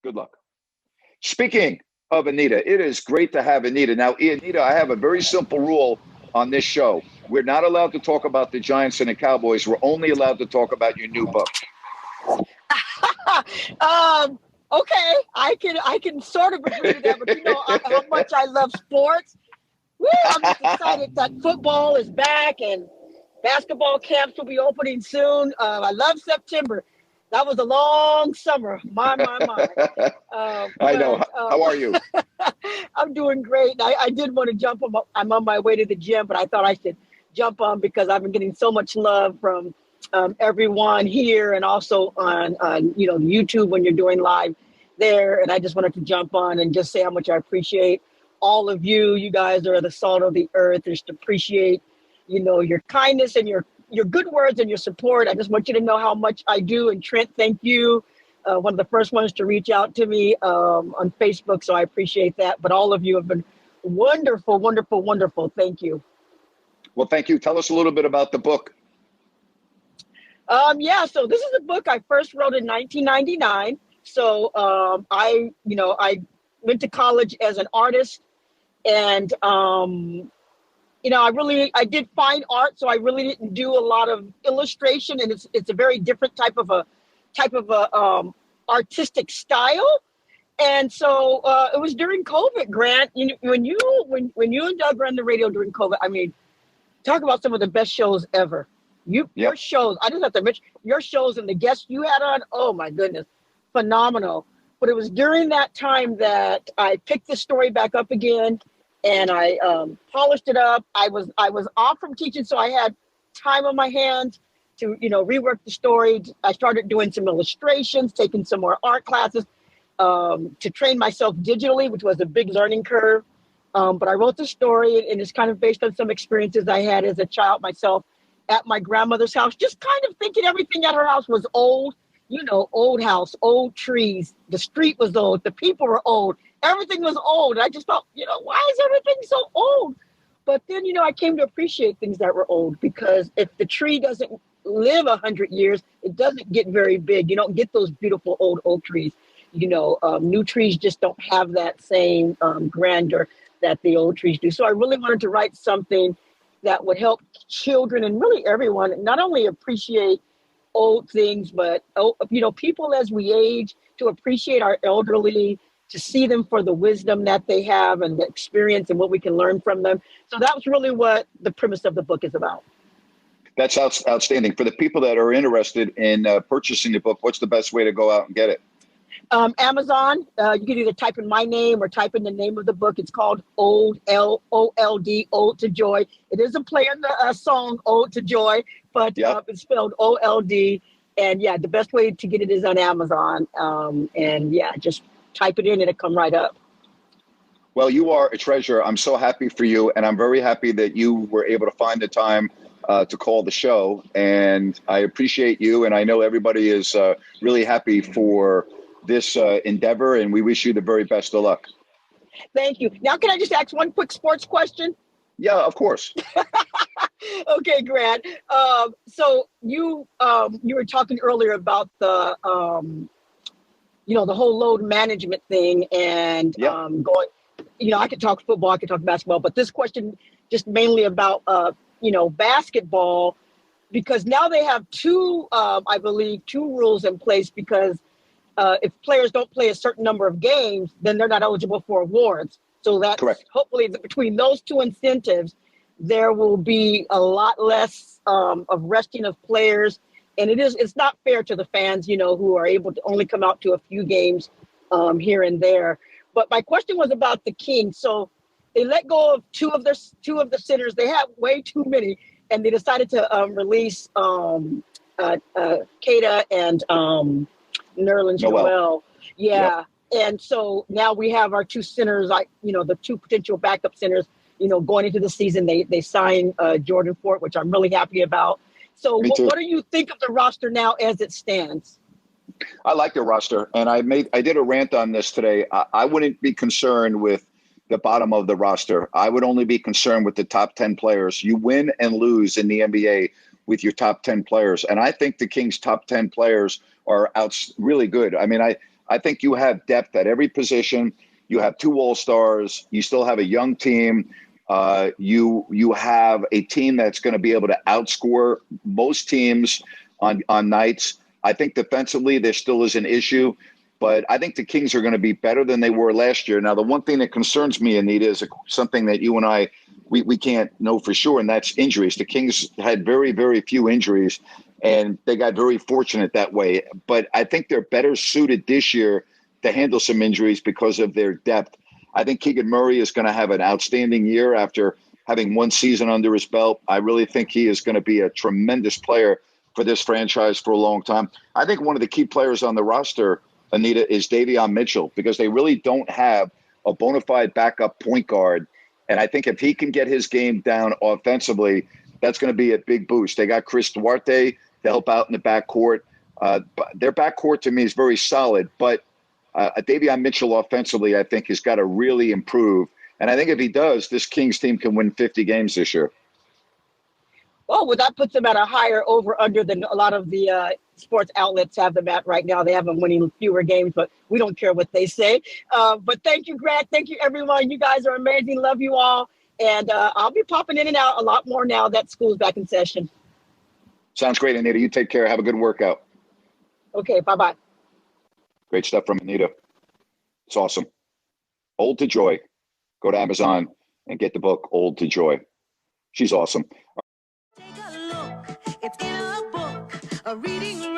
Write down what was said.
Good luck. Speaking of Anita, it is great to have Anita. Now, Anita, I have a very simple rule on this show. We're not allowed to talk about the Giants and the Cowboys. We're only allowed to talk about your new book. Okay, I can sort of agree with that, but you know how much I love sports. Woo, I'm just excited that football is back and basketball camps will be opening soon. I love September. That was a long summer. My. I know. How are you? I'm doing great. I did want to jump on. I'm on my way to the gym, but I thought I should jump on because I've been getting so much love from everyone here and also on YouTube when you're doing live there. And I just wanted to jump on and just say how much I appreciate all of you. You guys are the salt of the earth. Just appreciate, your kindness and your good words and your support. I just want you to know how much I do. And Trent, thank you. One of the first ones to reach out to me on Facebook. So I appreciate that. But all of you have been wonderful, wonderful, wonderful. Thank you. Well, thank you. Tell us a little bit about the book. So this is a book I first wrote in 1999. So I went to college as an artist, and I did fine art, so I really didn't do a lot of illustration, and it's a very different type of a artistic style. And so it was during COVID, Grant. When you and Doug ran the radio during COVID, I mean, talk about some of the best shows ever. Your shows, I just have to mention your shows and the guests you had on. Oh my goodness, phenomenal. But it was during that time that I picked the story back up again, and I polished it up. I was off from teaching, so I had time on my hands to rework the story. I started doing some illustrations, taking some more art classes to train myself digitally, which was a big learning curve. But I wrote the story, and it's kind of based on some experiences I had as a child myself at my grandmother's house, just kind of thinking everything at her house was old, old house, old trees. The street was old. The people were old. Everything was old. I just thought, why is everything so old? But then, I came to appreciate things that were old, because if the tree doesn't live 100 years, it doesn't get very big. You don't get those beautiful old oak trees. New trees just don't have that same grandeur that the old trees do. So I really wanted to write something that would help children and really everyone not only appreciate old things, but people as we age, to appreciate our elderly, to see them for the wisdom that they have and the experience and what we can learn from them. So that was really what the premise of the book is about. That's outstanding. For the people that are interested in purchasing the book, what's the best way to go out and get it? Amazon. You can either type in my name or type in the name of the book. It's called Old, L-O-L-D, Ode to Joy. It is a play on the song Ode to Joy, but it's spelled O-L-D. And the best way to get it is on Amazon. Just type it in and it'll come right up. Well, you are a treasure. I'm so happy for you. And I'm very happy that you were able to find the time to call the show. And I appreciate you. And I know everybody is really happy for this endeavor. And we wish you the very best of luck. Thank you. Now, can I just ask one quick sports question? Yeah, of course. Okay, Grant. So you were talking earlier about the the whole load management thing and going. I could talk football, I could talk basketball, but this question just mainly about basketball, because now they have two rules in place, because if players don't play a certain number of games, then they're not eligible for awards. So that's correct. Hopefully between those two incentives, there will be a lot less of resting of players. And it's not fair to the fans, who are able to only come out to a few games here and there. But my question was about the Kings. So they let go of two of the centers. They had way too many, and they decided to release Keita and Nerlens Noel. Yeah. Yep. And so now we have our two centers, the two potential backup centers, going into the season. They signed Jordan Ford, which I'm really happy about. So what do you think of the roster now as it stands? I like the roster, and I did a rant on this today. I wouldn't be concerned with the bottom of the roster. I would only be concerned with the top 10 players. You win and lose in the NBA with your top 10 players. And I think the Kings' top 10 players are really good. I mean, I think you have depth at every position. You have 2 All-Stars. You still have a young team. You have a team that's going to be able to outscore most teams on nights. I think defensively there still is an issue, but I think the Kings are going to be better than they were last year. Now, the one thing that concerns me, Anita, is something that you and I we can't know for sure, and that's injuries. The Kings had very, very few injuries, and they got very fortunate that way. But I think they're better suited this year to handle some injuries because of their depth. I think Keegan Murray is going to have an outstanding year after having 1 season under his belt. I really think he is going to be a tremendous player for this franchise for a long time. I think one of the key players on the roster, Anita, is Davion Mitchell, because they really don't have a bona fide backup point guard. And I think if he can get his game down offensively, that's going to be a big boost. They got Chris Duarte to help out in the backcourt. Their backcourt to me is very solid, but Davion Mitchell offensively, I think, has got to really improve. And I think if he does, this Kings team can win 50 games this year. Well, that puts them at a higher over-under than a lot of the sports outlets have them at right now. They have them winning fewer games, but we don't care what they say. But thank you, Grant. Thank you, everyone. You guys are amazing. Love you all. And I'll be popping in and out a lot more now that school's back in session. Sounds great, Anita. You take care. Have a good workout. Okay, bye-bye. Great stuff from Anita. It's awesome. Old to Joy. Go to Amazon and get the book, Old to Joy. She's awesome. Take a look. It's in a book, a reading